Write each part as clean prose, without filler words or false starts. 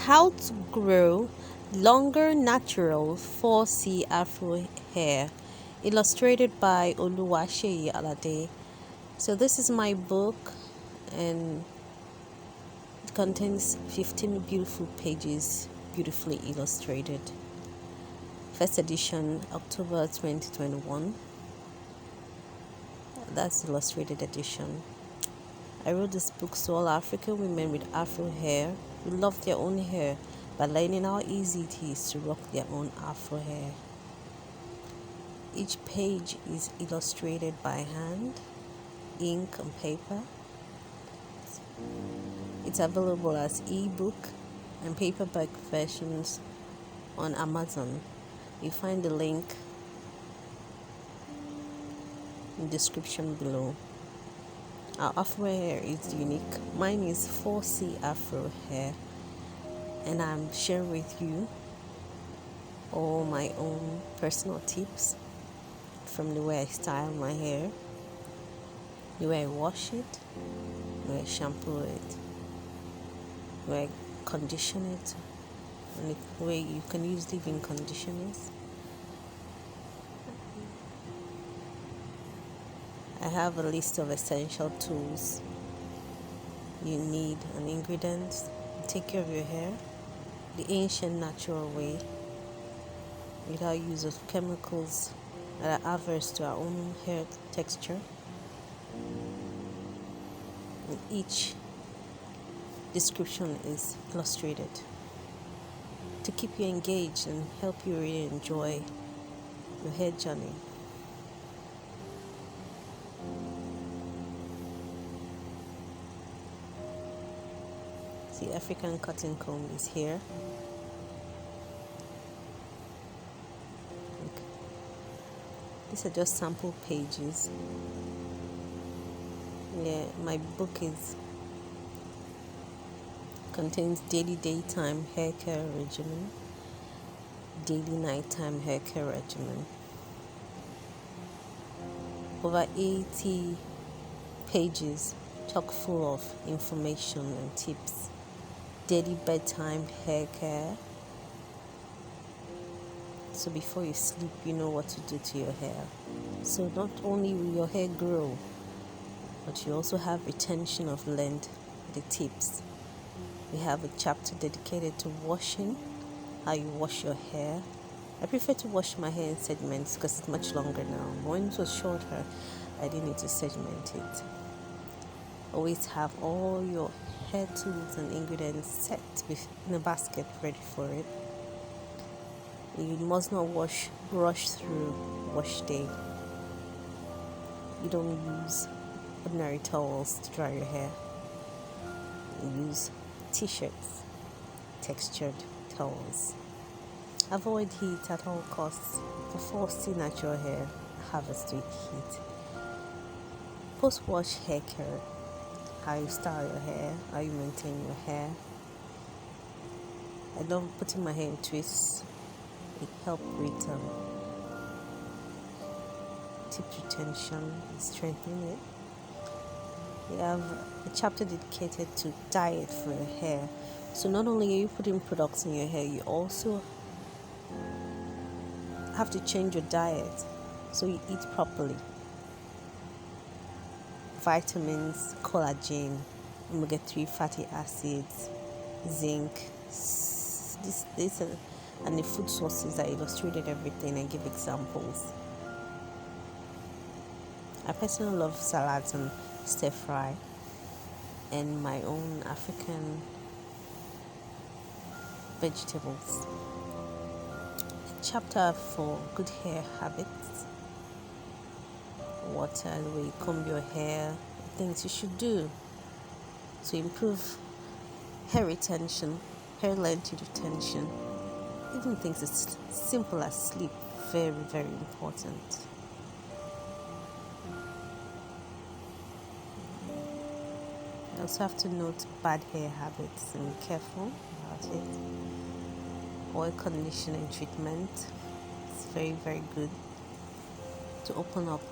How to grow longer natural 4C afro hair, illustrated by Oluwaseyi Alade. So this is my book, and it contains 15 beautiful pages, beautifully illustrated. First edition, October 2021. That's illustrated edition. I wrote this book so all African women with afro hair who love their own hair by learning how easy it is to rock their own afro hair. Each page is illustrated by hand, ink and paper. It's available as ebook and paperback versions on Amazon. You find the link in the description below. Our afro hair is unique. Mine is 4C afro hair, and I'm sharing with you all my own personal tips, from the way I style my hair, the way I wash it, the way I shampoo it, the way I condition it, and the way you can use leave-in conditioners. I have a list of essential tools you need and ingredients to take care of your hair the ancient natural way, without use of chemicals that are adverse to our own hair texture. And each description is illustrated to keep you engaged and help you really enjoy your hair journey. The African cotton comb is here. These are just sample pages. Yeah, my book contains daily daytime hair care regimen, daily nighttime hair care regimen. Over 80 pages chock full of information and tips. Daily bedtime hair care, so before you sleep you know what to do to your hair. So not only will your hair grow, but you also have retention of length, the tips. We have a chapter dedicated to washing, how you wash your hair. I prefer to wash my hair in segments because it's much longer now. When it was shorter, I didn't need to segment it. Always have all your hair tools and ingredients set in a basket ready for it. You must not rush through wash day. You don't use ordinary towels to dry your hair. You use t-shirts, textured towels. Avoid heat at all costs. For 4C natural hair, harvest with heat. Post-wash hair care, how you style your hair, how you maintain your hair. I love putting my hair in twists. It helps with tip retention and strengthening it. We have a chapter dedicated to diet for your hair. So not only are you putting products in your hair, you also have to change your diet so you eat properly. Vitamins, collagen, omega-3 fatty acids, zinc, this and the food sources. I illustrated everything and give examples. I personally love salads and stir fry, and my own African vegetables. A chapter for good hair habits, water, the way you comb your hair, things you should do to improve hair retention, hair length retention, even things as simple as sleep. Very, very important. You also have to note bad hair habits and be careful about it. Oil conditioning treatment. It's very, very good to open up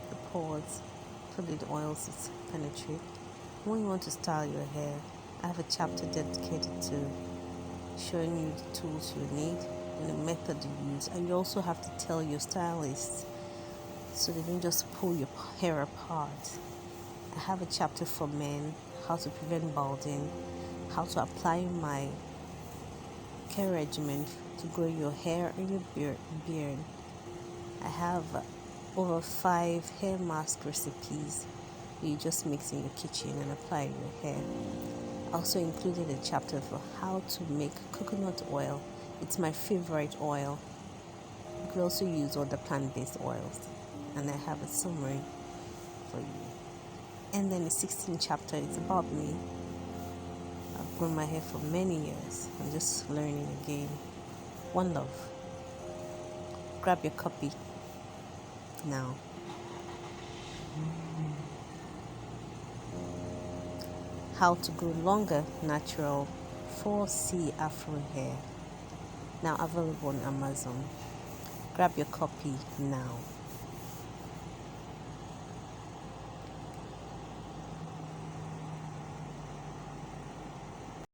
the pores so that the oils penetrate. When you want to style your hair, I have a chapter dedicated to showing you the tools you need and the method you use. And you also have to tell your stylist so they don't just pull your hair apart. I have a chapter for men, how to prevent balding, how to apply my care regimen to grow your hair and your beard. I have over 5 hair mask recipes you just mix in your kitchen and apply in your hair. I also included a chapter for how to make coconut oil. It's my favorite oil. You could also use other plant-based oils. And I have a summary for you. And then the 16th chapter is about me. I've grown my hair for many years. I'm just learning again. One love. Grab your copy now. How to grow longer, natural 4C afro hair. Now available on Amazon. Grab your copy now.